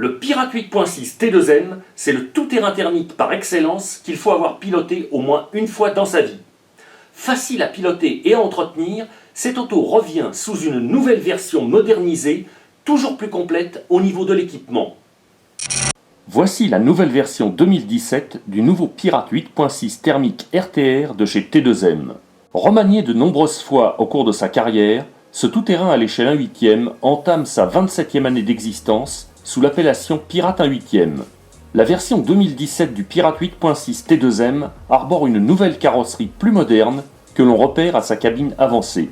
Le Pirate 8.6 T2M, c'est le tout-terrain thermique par excellence qu'il faut avoir piloté au moins une fois dans sa vie. Facile à piloter et à entretenir, cette auto revient sous une nouvelle version modernisée, toujours plus complète au niveau de l'équipement. Voici la nouvelle version 2017 du nouveau Pirate 8.6 thermique RTR de chez T2M. Remanié de nombreuses fois au cours de sa carrière, ce tout-terrain à l'échelle 1/8 entame sa 27e année d'existence sous l'appellation Pirate 1/8. La version 2017 du Pirate 8.6 T2M arbore une nouvelle carrosserie plus moderne que l'on repère à sa cabine avancée.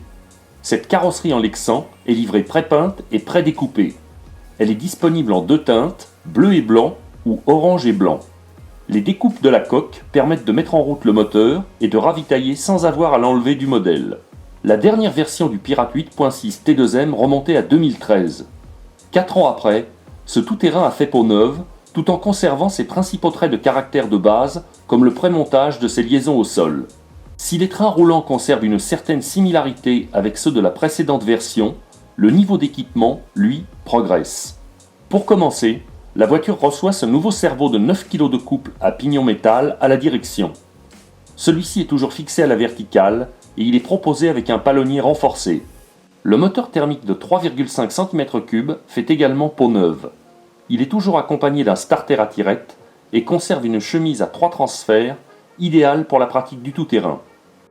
Cette carrosserie en Lexan est livrée pré-peinte et pré-découpée. Elle est disponible en deux teintes, bleu et blanc ou orange et blanc. Les découpes de la coque permettent de mettre en route le moteur et de ravitailler sans avoir à l'enlever du modèle. La dernière version du Pirate 8.6 T2M remontait à 2013. 4 ans après, ce tout-terrain a fait peau neuve, tout en conservant ses principaux traits de caractère de base, comme le prémontage de ses liaisons au sol. Si les trains roulants conservent une certaine similarité avec ceux de la précédente version, le niveau d'équipement, lui, progresse. Pour commencer, la voiture reçoit ce nouveau cerveau de 9 kg de couple à pignon métal à la direction. Celui-ci est toujours fixé à la verticale et il est proposé avec un palonnier renforcé. Le moteur thermique de 3,5 cm3 fait également peau neuve. Il est toujours accompagné d'un starter à tirette et conserve une chemise à 3 transferts, idéale pour la pratique du tout-terrain.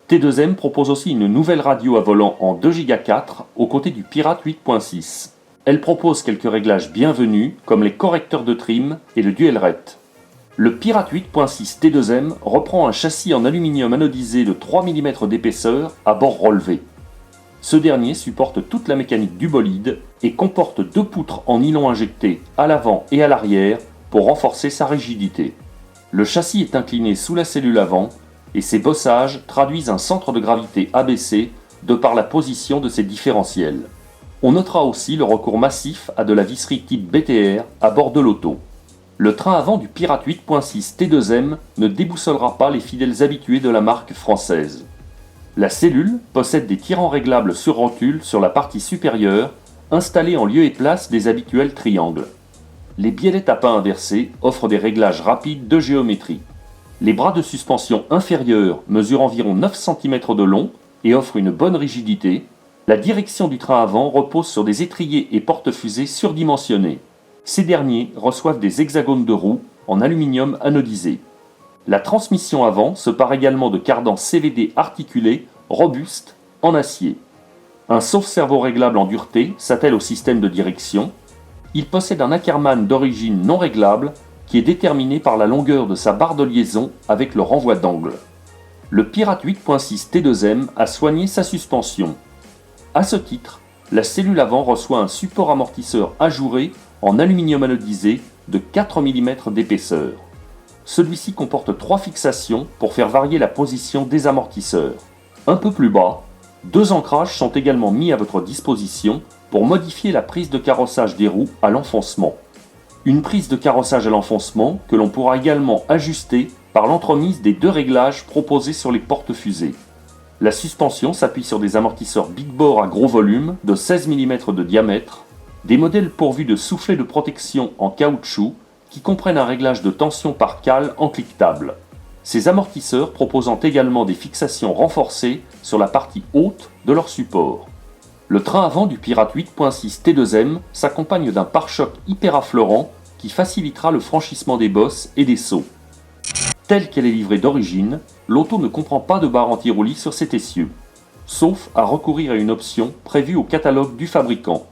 T2M propose aussi une nouvelle radio à volant en 2 Go 4 aux côtés du Pirate 8.6. Elle propose quelques réglages bienvenus comme les correcteurs de trim et le dual rate. Le Pirate 8.6 T2M reprend un châssis en aluminium anodisé de 3 mm d'épaisseur à bord relevé. Ce dernier supporte toute la mécanique du bolide et comporte 2 poutres en nylon injecté à l'avant et à l'arrière pour renforcer sa rigidité. Le châssis est incliné sous la cellule avant et ses bossages traduisent un centre de gravité abaissé de par la position de ses différentiels. On notera aussi le recours massif à de la visserie type BTR à bord de l'auto. Le train avant du Pirate 8.6 T2M ne déboussolera pas les fidèles habitués de la marque française. La cellule possède des tirants réglables sur rotule sur la partie supérieure, installés en lieu et place des habituels triangles. Les biellettes à pas inversées offrent des réglages rapides de géométrie. Les bras de suspension inférieurs mesurent environ 9 cm de long et offrent une bonne rigidité. La direction du train avant repose sur des étriers et porte-fusées surdimensionnés. Ces derniers reçoivent des hexagones de roues en aluminium anodisé. La transmission avant se pare également de cardans CVD articulés, robustes, en acier. Un sauve-cerveau réglable en dureté s'attelle au système de direction. Il possède un Ackermann d'origine non réglable qui est déterminé par la longueur de sa barre de liaison avec le renvoi d'angle. Le Pirate 8.6 T2M a soigné sa suspension. À ce titre, la cellule avant reçoit un support amortisseur ajouré en aluminium anodisé de 4 mm d'épaisseur. Celui-ci comporte 3 fixations pour faire varier la position des amortisseurs. Un peu plus bas, 2 ancrages sont également mis à votre disposition pour modifier la prise de carrossage des roues à l'enfoncement. Une prise de carrossage à l'enfoncement que l'on pourra également ajuster par l'entremise des 2 réglages proposés sur les porte-fusées. La suspension s'appuie sur des amortisseurs Big Bore à gros volume de 16 mm de diamètre, des modèles pourvus de soufflets de protection en caoutchouc qui comprennent un réglage de tension par cale en cliquetable. Ces amortisseurs proposant également des fixations renforcées sur la partie haute de leur support. Le train avant du Pirate 8.6 T2M s'accompagne d'un pare-choc hyper affleurant qui facilitera le franchissement des bosses et des sauts. Telle qu'elle est livrée d'origine, l'auto ne comprend pas de barre anti-roulis sur cet essieu, sauf à recourir à une option prévue au catalogue du fabricant.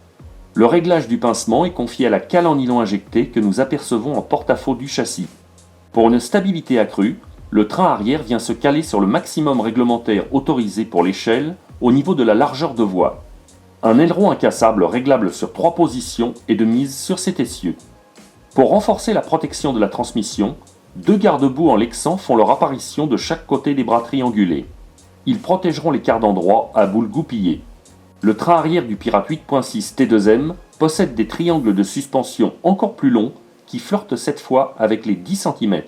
Le réglage du pincement est confié à la cale en nylon injecté que nous apercevons en porte-à-faux du châssis. Pour une stabilité accrue, le train arrière vient se caler sur le maximum réglementaire autorisé pour l'échelle au niveau de la largeur de voie. Un aileron incassable réglable sur 3 positions est de mise sur cet essieu. Pour renforcer la protection de la transmission, 2 garde-boue en Lexan font leur apparition de chaque côté des bras triangulés. Ils protégeront les cardans droits à boules goupillées. Le train arrière du Pirate 8.6 T2M possède des triangles de suspension encore plus longs qui flirtent cette fois avec les 10 cm.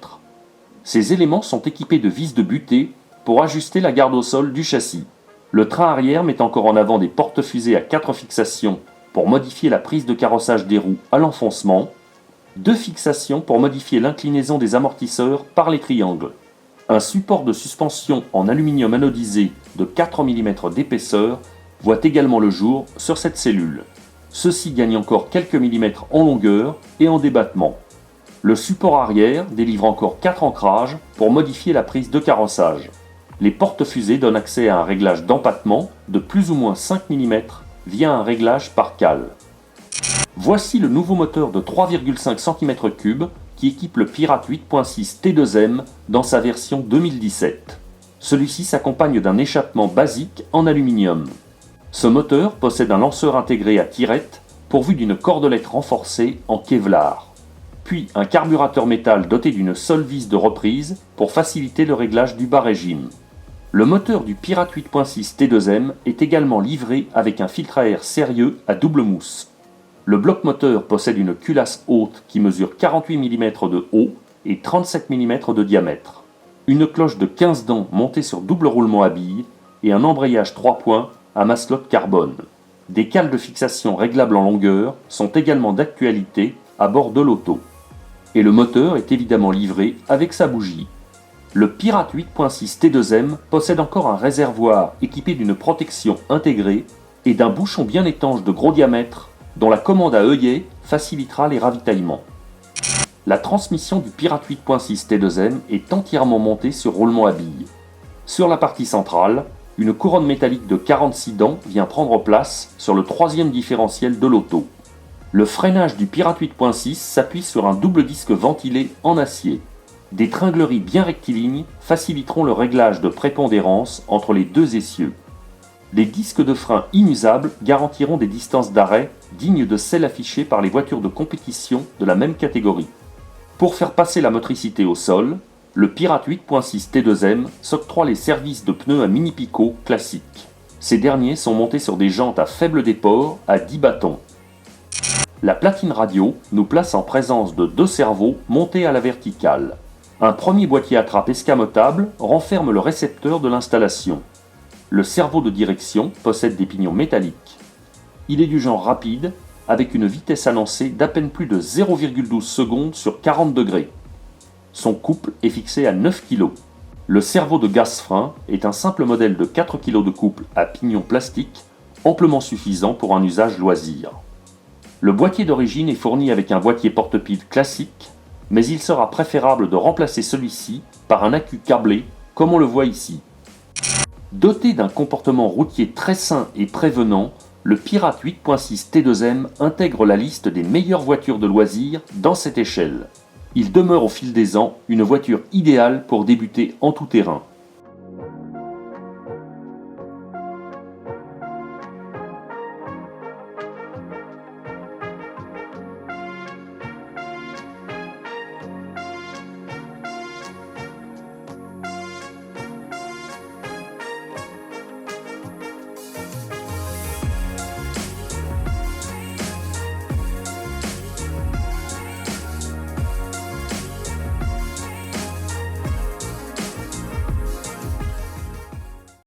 Ces éléments sont équipés de vis de butée pour ajuster la garde au sol du châssis. Le train arrière met encore en avant des porte-fusées à 4 fixations pour modifier la prise de carrossage des roues à l'enfoncement. 2 fixations pour modifier l'inclinaison des amortisseurs par les triangles. Un support de suspension en aluminium anodisé de 4 mm d'épaisseur voit également le jour sur cette cellule. Ceci gagne encore quelques millimètres en longueur et en débattement. Le support arrière délivre encore 4 ancrages pour modifier la prise de carrossage. Les porte-fusées donnent accès à un réglage d'empattement de plus ou moins 5 mm via un réglage par cale. Voici le nouveau moteur de 3,5 cm3 qui équipe le Pirate 8.6 T2M dans sa version 2017. Celui-ci s'accompagne d'un échappement basique en aluminium. Ce moteur possède un lanceur intégré à tirette pourvu d'une cordelette renforcée en Kevlar, puis un carburateur métal doté d'une seule vis de reprise pour faciliter le réglage du bas régime. Le moteur du Pirate 8.6 T2M est également livré avec un filtre à air sérieux à double mousse. Le bloc moteur possède une culasse haute qui mesure 48 mm de haut et 37 mm de diamètre, une cloche de 15 dents montée sur double roulement à billes et un embrayage 3 points à maslotte carbone. Des cales de fixation réglables en longueur sont également d'actualité à bord de l'auto. Et le moteur est évidemment livré avec sa bougie. Le Pirate 8.6 T2M possède encore un réservoir équipé d'une protection intégrée et d'un bouchon bien étanche de gros diamètre dont la commande à œillet facilitera les ravitaillements. La transmission du Pirate 8.6 T2M est entièrement montée sur roulement à billes. Sur la partie centrale, une couronne métallique de 46 dents vient prendre place sur le troisième différentiel de l'auto. Le freinage du Pirate 8.6 s'appuie sur un double disque ventilé en acier. Des tringleries bien rectilignes faciliteront le réglage de prépondérance entre les deux essieux. Les disques de frein inusables garantiront des distances d'arrêt dignes de celles affichées par les voitures de compétition de la même catégorie. Pour faire passer la motricité au sol, le Pirate 8.6 T2M s'octroie les services de pneus à mini-picot classiques. Ces derniers sont montés sur des jantes à faible déport à 10 bâtons. La platine radio nous place en présence de 2 servos montés à la verticale. Un premier boîtier à trappe escamotable renferme le récepteur de l'installation. Le servot de direction possède des pignons métalliques. Il est du genre rapide, avec une vitesse annoncée d'à peine plus de 0,12 secondes sur 40 degrés. Son couple est fixé à 9 kg. Le servot de gaz-frein est un simple modèle de 4 kg de couple à pignon plastique, amplement suffisant pour un usage loisir. Le boîtier d'origine est fourni avec un boîtier porte-piles classique, mais il sera préférable de remplacer celui-ci par un accu câblé, comme on le voit ici. Doté d'un comportement routier très sain et prévenant, le Pirate 8.6 T2M intègre la liste des meilleures voitures de loisirs dans cette échelle. Il demeure au fil des ans une voiture idéale pour débuter en tout terrain.